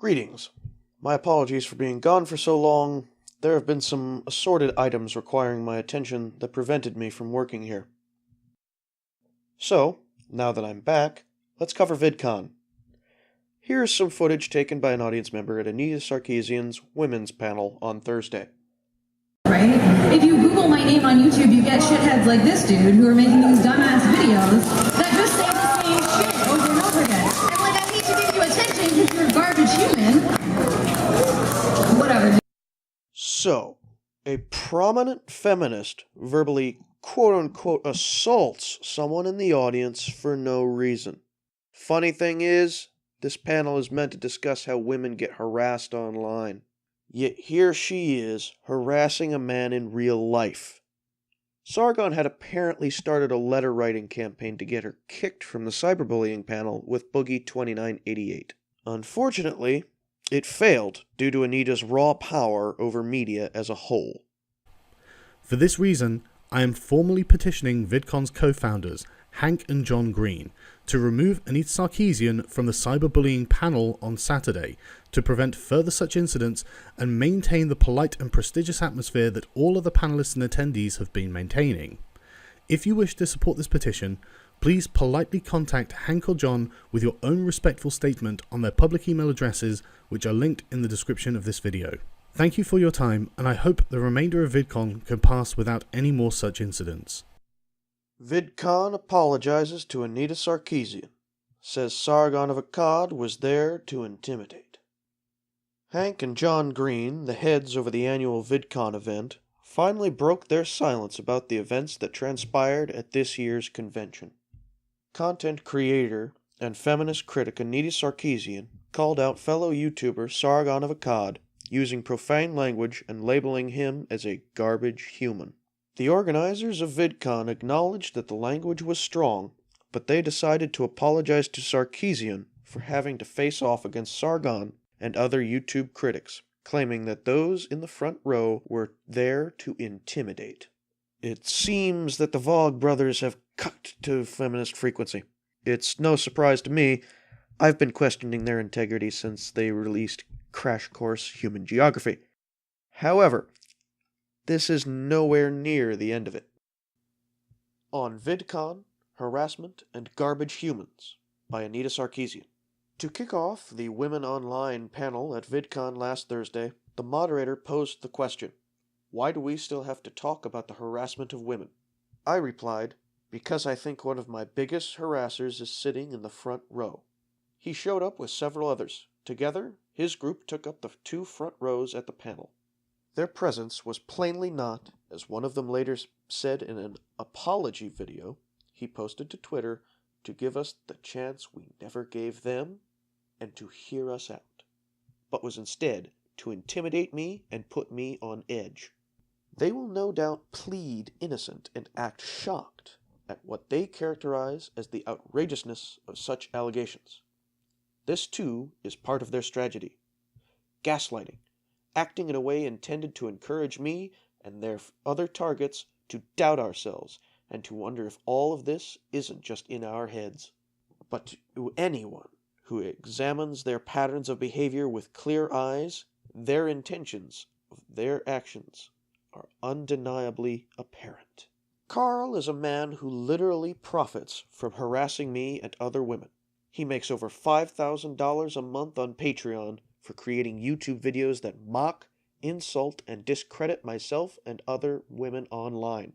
Greetings. My apologies for being gone for so long. There have been some assorted items requiring my attention that prevented me from working here. So, now that I'm back, let's cover VidCon. Here's some footage taken by an audience member at Anita Sarkeesian's women's panel on Thursday. Right? If you Google my name on YouTube, you get shitheads like this dude who are making these dumbass videos that just say the same shit over and over again. And like, I need to give you attention because you're a garbage human. Whatever. So, a prominent feminist verbally quote-unquote assaults someone in the audience for no reason. Funny thing is, this panel is meant to discuss how women get harassed online. Yet here she is, harassing a man in real life. Sargon had apparently started a letter-writing campaign to get her kicked from the cyberbullying panel with Boogie2988. Unfortunately, it failed due to Anita's raw power over media as a whole. For this reason, I am formally petitioning VidCon's co-founders, Hank and John Green, to remove Anita Sarkeesian from the cyberbullying panel on Saturday to prevent further such incidents and maintain the polite and prestigious atmosphere that all of the panelists and attendees have been maintaining. If you wish to support this petition, please politely contact Hank or John with your own respectful statement on their public email addresses, which are linked in the description of this video. Thank you for your time, and I hope the remainder of VidCon can pass without any more such incidents. VidCon apologizes to Anita Sarkeesian. Says Sargon of Akkad was there to intimidate. Hank and John Green, the heads over the annual VidCon event, finally broke their silence about the events that transpired at this year's convention. Content creator and feminist critic Anita Sarkeesian called out fellow YouTuber Sargon of Akkad, using profane language and labeling him as a garbage human. The organizers of VidCon acknowledged that the language was strong, but they decided to apologize to Sarkeesian for having to face off against Sargon and other YouTube critics, claiming that those in the front row were there to intimidate. It seems that the Vogue brothers have cut to feminist frequency. It's no surprise to me. I've been questioning their integrity since they released Crash Course Human Geography. However, this is nowhere near the end of it. On VidCon, Harassment and Garbage Humans by Anita Sarkeesian. To kick off the Women Online panel at VidCon last Thursday, the moderator posed the question, "Why do we still have to talk about the harassment of women?" I replied, "Because I think one of my biggest harassers is sitting in the front row." He showed up with several others. Together, his group took up the two front rows at the panel. Their presence was plainly not, as one of them later said in an apology video he posted to Twitter, to give us the chance we never gave them and to hear us out, but was instead to intimidate me and put me on edge. They will no doubt plead innocent and act shocked at what they characterize as the outrageousness of such allegations. This, too, is part of their strategy. Gaslighting, acting in a way intended to encourage me and their other targets to doubt ourselves and to wonder if all of this isn't just in our heads. But to anyone who examines their patterns of behavior with clear eyes, their intentions of their actions are undeniably apparent. Carl is a man who literally profits from harassing me and other women. He makes over $5,000 a month on Patreon for creating YouTube videos that mock, insult, and discredit myself and other women online.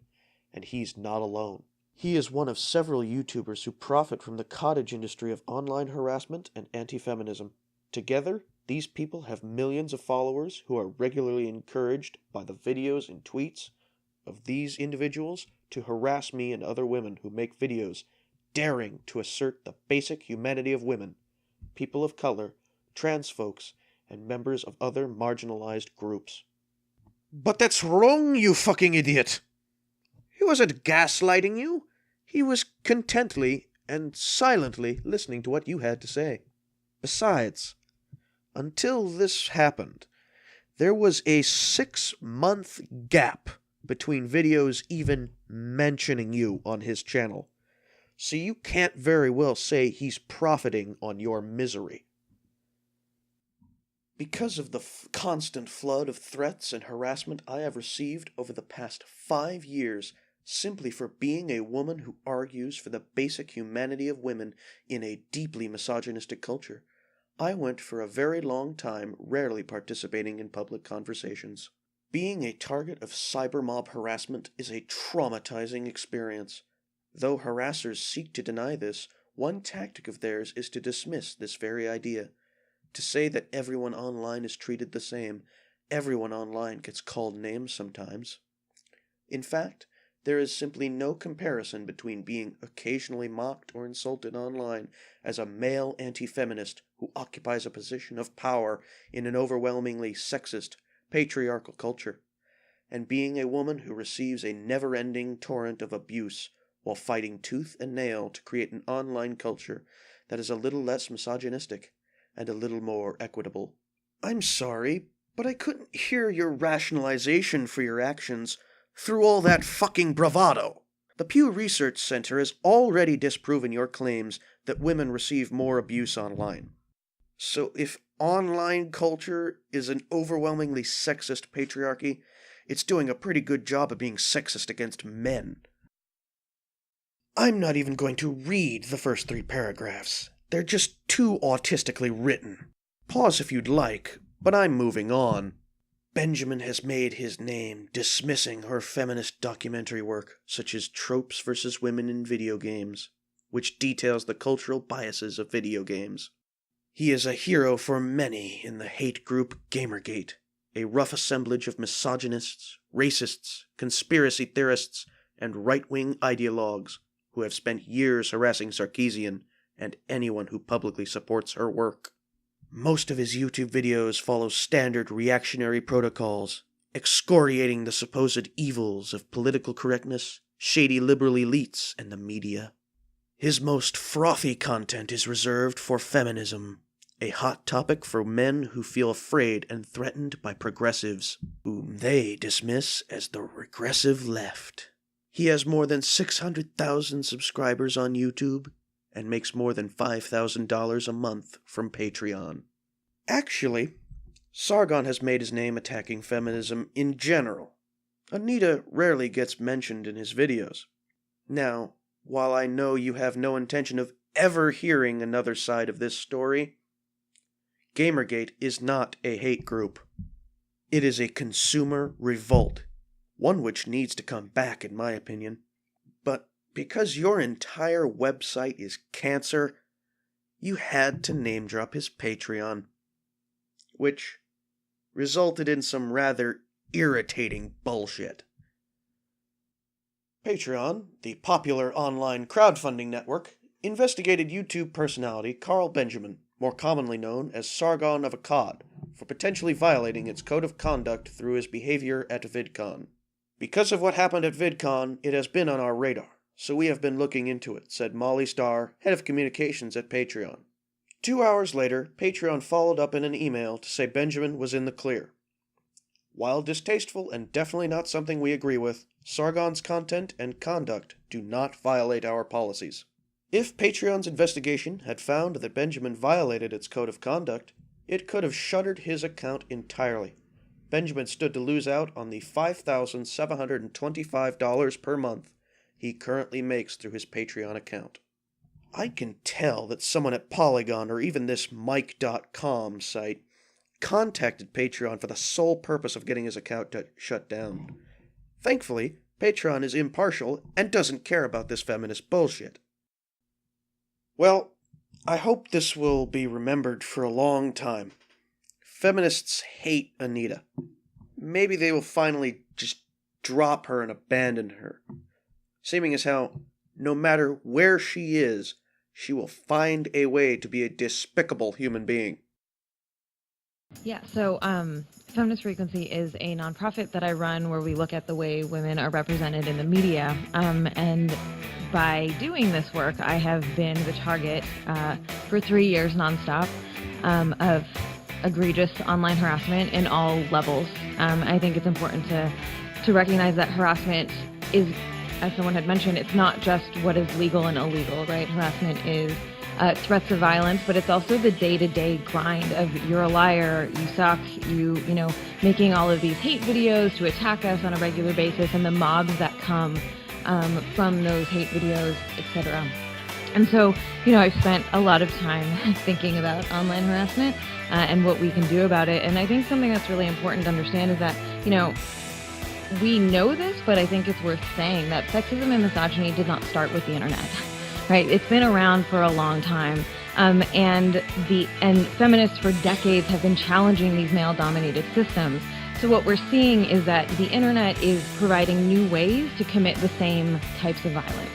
And he's not alone. He is one of several YouTubers who profit from the cottage industry of online harassment and anti-feminism. Together, these people have millions of followers who are regularly encouraged by the videos and tweets of these individuals to harass me and other women who make videos daring to assert the basic humanity of women, people of color, trans folks, and members of other marginalized groups. But that's wrong, you fucking idiot! He wasn't gaslighting you. He was contently and silently listening to what you had to say. Besides, until this happened, there was a 6-month gap between videos even mentioning you on his channel. So you can't very well say he's profiting on your misery. Because of the constant flood of threats and harassment I have received over the past 5 years, simply for being a woman who argues for the basic humanity of women in a deeply misogynistic culture, I went for a very long time rarely participating in public conversations. Being a target of cybermob harassment is a traumatizing experience. Though harassers seek to deny this, one tactic of theirs is to dismiss this very idea. To say that everyone online is treated the same, everyone online gets called names sometimes. In fact, there is simply no comparison between being occasionally mocked or insulted online as a male anti-feminist who occupies a position of power in an overwhelmingly sexist, patriarchal culture, and being a woman who receives a never-ending torrent of abuse while fighting tooth and nail to create an online culture that is a little less misogynistic and a little more equitable. I'm sorry, but I couldn't hear your rationalization for your actions through all that fucking bravado. The Pew Research Center has already disproven your claims that women receive more abuse online. So if online culture is an overwhelmingly sexist patriarchy, it's doing a pretty good job of being sexist against men. I'm not even going to read the first 3 paragraphs. They're just too autistically written. Pause if you'd like, but I'm moving on. Benjamin has made his name dismissing her feminist documentary work, such as Tropes vs. Women in Video Games, which details the cultural biases of video games. He is a hero for many in the hate group Gamergate, a rough assemblage of misogynists, racists, conspiracy theorists, and right-wing ideologues who have spent years harassing Sarkeesian and anyone who publicly supports her work. Most of his YouTube videos follow standard reactionary protocols, excoriating the supposed evils of political correctness, shady liberal elites, and the media. His most frothy content is reserved for feminism, a hot topic for men who feel afraid and threatened by progressives, whom they dismiss as the regressive left. He has more than 600,000 subscribers on YouTube, and makes more than $5,000 a month from Patreon. Actually, Sargon has made his name attacking feminism in general. Anita rarely gets mentioned in his videos. Now, while I know you have no intention of ever hearing another side of this story, Gamergate is not a hate group. It is a consumer revolt, one which needs to come back in my opinion. But because your entire website is cancer, you had to name drop his Patreon, which resulted in some rather irritating bullshit. Patreon, the popular online crowdfunding network, investigated YouTube personality Carl Benjamin, more commonly known as Sargon of Akkad, for potentially violating its code of conduct through his behavior at VidCon. Because of what happened at VidCon, it has been on our radar, so we have been looking into it, said Molly Starr, head of communications at Patreon. 2 hours later, Patreon followed up in an email to say Benjamin was in the clear. While distasteful and definitely not something we agree with, Sargon's content and conduct do not violate our policies. If Patreon's investigation had found that Benjamin violated its code of conduct, it could have shuttered his account entirely. Benjamin stood to lose out on the $5,725 per month he currently makes through his Patreon account. I can tell that someone at Polygon or even this Mike.com site contacted Patreon for the sole purpose of getting his account shut down. Thankfully, Patreon is impartial and doesn't care about this feminist bullshit. Well, I hope this will be remembered for a long time. Feminists hate Anita. Maybe they will finally just drop her and abandon her, seeming as how, no matter where she is, she will find a way to be a despicable human being. Yeah, so Feminist Frequency is a nonprofit that I run where we look at the way women are represented in the media. And by doing this work, I have been the target for 3 years nonstop of egregious online harassment in all levels. I think it's important to recognize that harassment is, as someone had mentioned, it's not just what is legal and illegal, right? Harassment is threats of violence, but it's also the day-to-day grind of you're a liar, you suck, you know, making all of these hate videos to attack us on a regular basis, and the mobs that come from those hate videos, etc. And so, you know, I've spent a lot of time thinking about online harassment and what we can do about it. And I think something that's really important to understand is that, you know, we know this, but I think it's worth saying that sexism and misogyny did not start with the internet, right? It's been around for a long time. And feminists for decades have been challenging these male-dominated systems. So what we're seeing is that the internet is providing new ways to commit the same types of violence.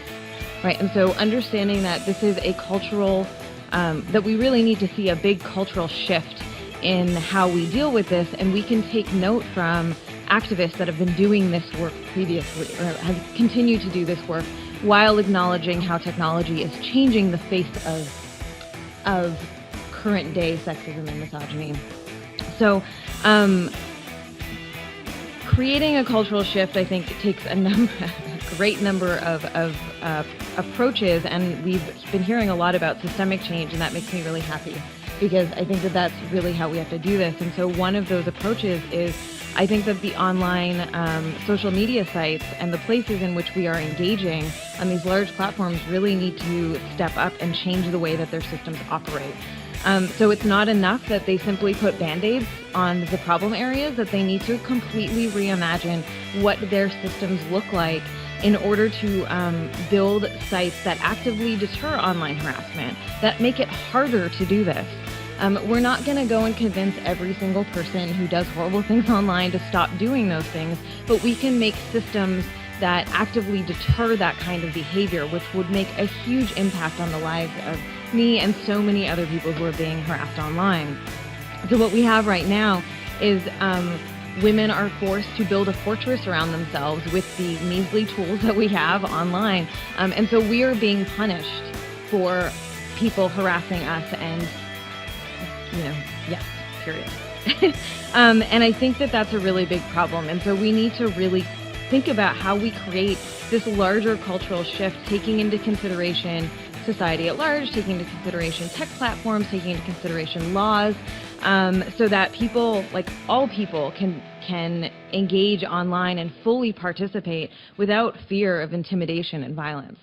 Right, and so understanding that this is a cultural, that we really need to see a big cultural shift in how we deal with this, and we can take note from activists that have been doing this work previously, or have continued to do this work, while acknowledging how technology is changing the face of current day sexism and misogyny. So, creating a cultural shift, I think, takes a great number of approaches, and we've been hearing a lot about systemic change, and that makes me really happy, because I think that that's really how we have to do this. And so one of those approaches is, I think that the online social media sites and the places in which we are engaging on these large platforms really need to step up and change the way that their systems operate. So it's not enough that they simply put Band-Aids on the problem areas, that they need to completely reimagine what their systems look like in order to build sites that actively deter online harassment, that make it harder to do this. We're not going to go and convince every single person who does horrible things online to stop doing those things, but we can make systems that actively deter that kind of behavior, which would make a huge impact on the lives of me and so many other people who are being harassed online. So what we have right now is women are forced to build a fortress around themselves with the measly tools that we have online. And so we are being punished for people harassing us, and, you know, yes, period. And I think that that's a really big problem. And so we need to really think about how we create this larger cultural shift, taking into consideration society at large, taking into consideration tech platforms, taking into consideration laws, so that people, like all people, can engage online and fully participate without fear of intimidation and violence.